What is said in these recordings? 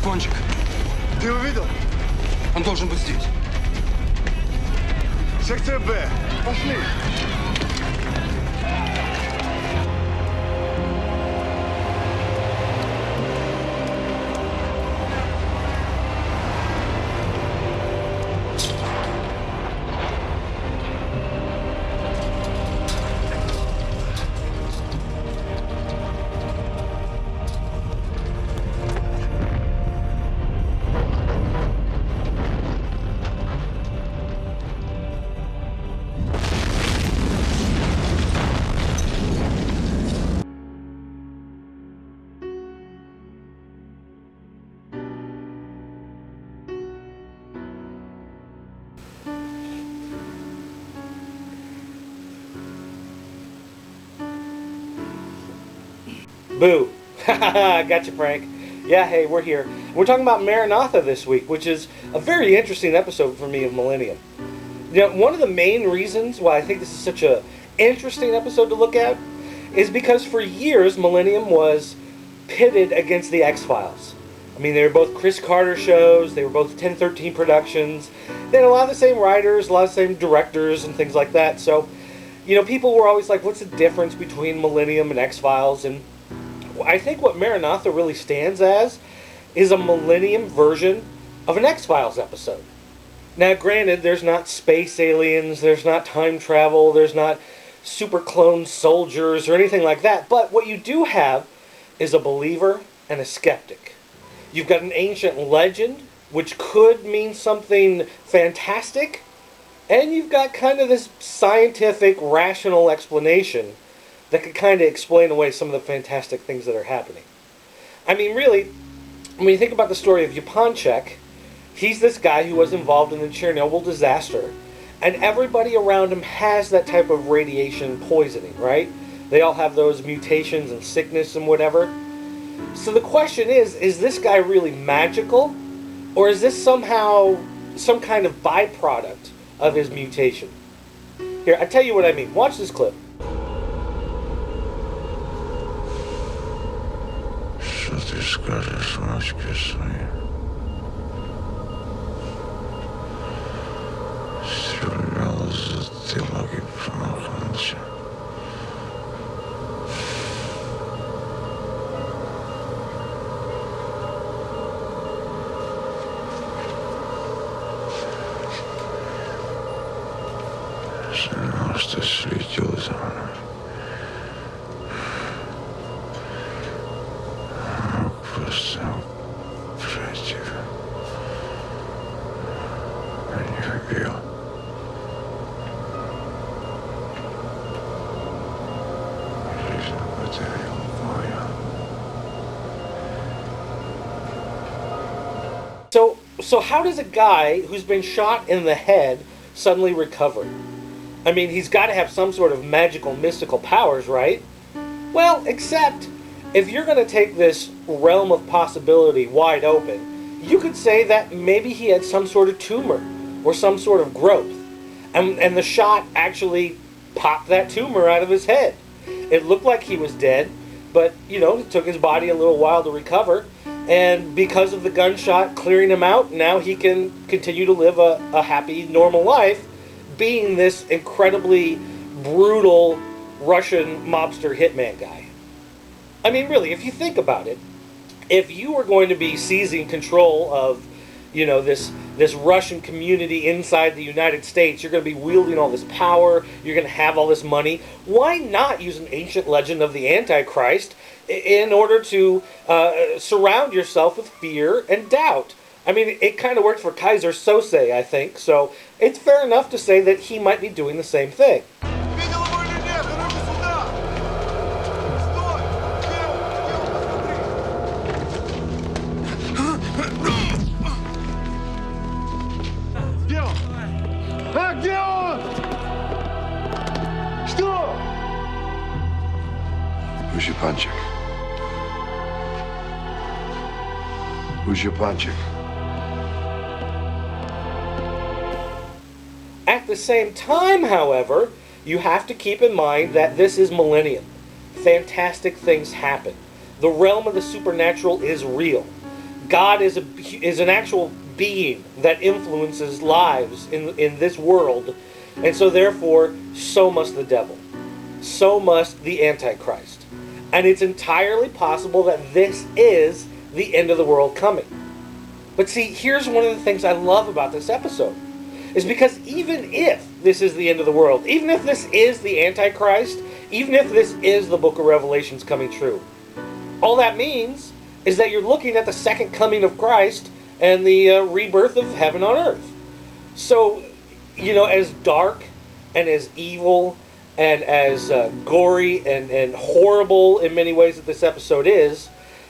Япончик. Ты его видел? Он должен быть здесь. Секция Б. Пошли. Boo. Gotcha, Frank. Yeah, hey, we're here. We're talking about Maranatha this week, which is a very interesting episode for me of Millennium. You know, one of the main reasons why I think this is such a interesting episode to look at is because for years Millennium was pitted against the X-Files. I mean, they were both Chris Carter shows, they were both 1013 productions, they had a lot of the same writers, a lot of the same directors and things like that. So, you know, people were always like, what's the difference between Millennium and X-Files? And I think what Maranatha really stands as is a Millennium version of an X-Files episode. Now, granted, there's not space aliens, there's not time travel, there's not super clone soldiers or anything like that, but what you do have is a believer and a skeptic. You've got an ancient legend, which could mean something fantastic, and you've got kind of this scientific, rational explanation that could kind of explain away some of the fantastic things that are happening. I mean, really, when you think about the story of Yaponchek, he's this guy who was involved in the Chernobyl disaster, and everybody around him has that type of radiation poisoning, right? They all have those mutations and sickness and whatever. So the question is this guy really magical, or is this somehow some kind of byproduct of his mutation? Here, I tell you what I mean. Watch this clip. Что ты скажешь, внучке своей? Стрелял за затылок и промахнулся. Знал, что следил за мной. Просто против. Я не любил. Жизнь подарил мою. So how does a guy who's been shot in the head suddenly recover? I mean, he's got to have some sort of magical, mystical powers, right? Well, except if you're going to take this realm of possibility wide open, you could say that maybe he had some sort of tumor or some sort of growth. And the shot actually popped that tumor out of his head. It looked like he was dead, but, you know, it took his body a little while to recover. And because of the gunshot clearing him out, now he can continue to live a happy, normal life, being this incredibly brutal Russian mobster hitman guy. I mean, really, if you think about it, if you were going to be seizing control of, you know, this Russian community inside the United States, you're going to be wielding all this power, you're going to have all this money, why not use an ancient legend of the Antichrist in order to surround yourself with fear and doubt? I mean, it kind of worked for Kaiser Sose, I think, so it's fair enough to say that he might be doing the same thing. Видел его или нет? Руки сюда! Стой! Где он? Где он? А, где он? Что? Who's Yaponchek? Who's Yaponchek? At the same time, however, you have to keep in mind that this is Millennium. Fantastic things happen. The realm of the supernatural is real. God is an actual being that influences lives in this world, and so therefore, so must the devil. So must the Antichrist. And it's entirely possible that this is the end of the world coming. But see, here's one of the things I love about this episode, is because even if this is the end of the world, even if this is the Antichrist, even if this is the book of Revelations coming true, all that means is that you're looking at the second coming of Christ and the rebirth of heaven on earth. So, as dark and as evil and as gory and horrible in many ways that this episode is,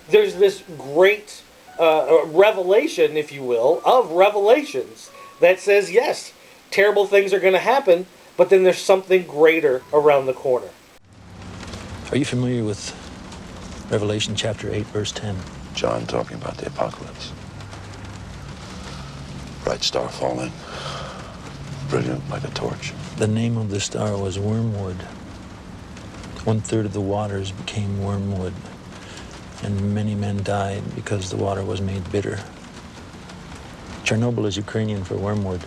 there's this great revelation, if you will, of Revelations that says, yes, terrible things are going to happen, but then there's something greater around the corner. Are you familiar with Revelation chapter 8, verse 10? John talking about the apocalypse. Bright star falling, brilliant like a torch. The name of the star was Wormwood. 1/3 of the waters became wormwood, and many men died because the water was made bitter. Chernobyl is Ukrainian for wormwood.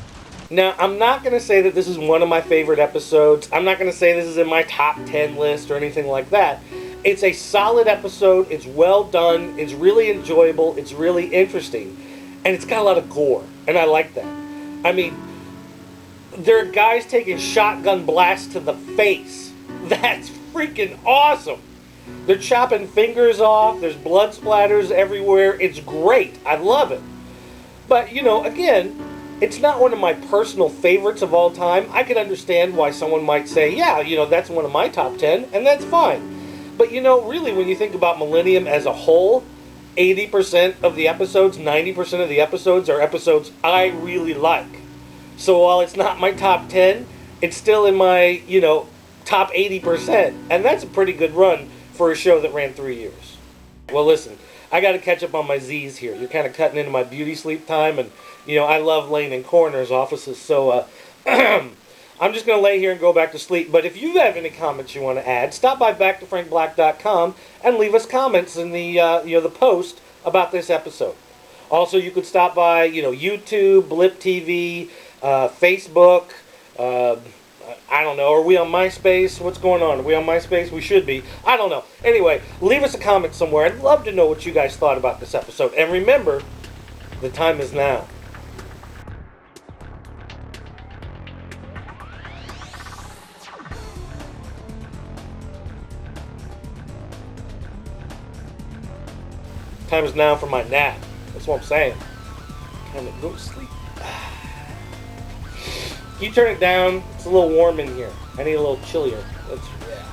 Now, I'm not going to say that this is one of my favorite episodes. I'm not going to say this is in my top 10 list or anything like that. It's a solid episode. It's well done. It's really enjoyable. It's really interesting. And it's got a lot of gore. And I like that. I mean, there are guys taking shotgun blasts to the face. That's freaking awesome. They're chopping fingers off. There's blood splatters everywhere. It's great. I love it. But, again, it's not one of my personal favorites of all time. I could understand why someone might say, yeah, that's one of my top 10, and that's fine. But, really, when you think about Millennium as a whole, 80% of the episodes, 90% of the episodes are episodes I really like. So while it's not my top 10, it's still in my, top 80%. And that's a pretty good run for a show that ran 3 years. Well, listen, I got to catch up on my Z's here. You're kind of cutting into my beauty sleep time, and, I love laying in coroners' offices, so I'm just going to lay here and go back to sleep. But if you have any comments you want to add, stop by backtofrankblack.com and leave us comments in the the post about this episode. Also, you could stop by YouTube, Blip TV, Facebook. I don't know. Are we on MySpace? What's going on? Are we on MySpace? We should be. I don't know. Anyway, leave us a comment somewhere. I'd love to know what you guys thought about this episode. And remember, the time is now. Time is now for my nap. That's what I'm saying. Time to go to sleep. Can you turn it down? It's a little warm in here. I need a little chillier. Yeah.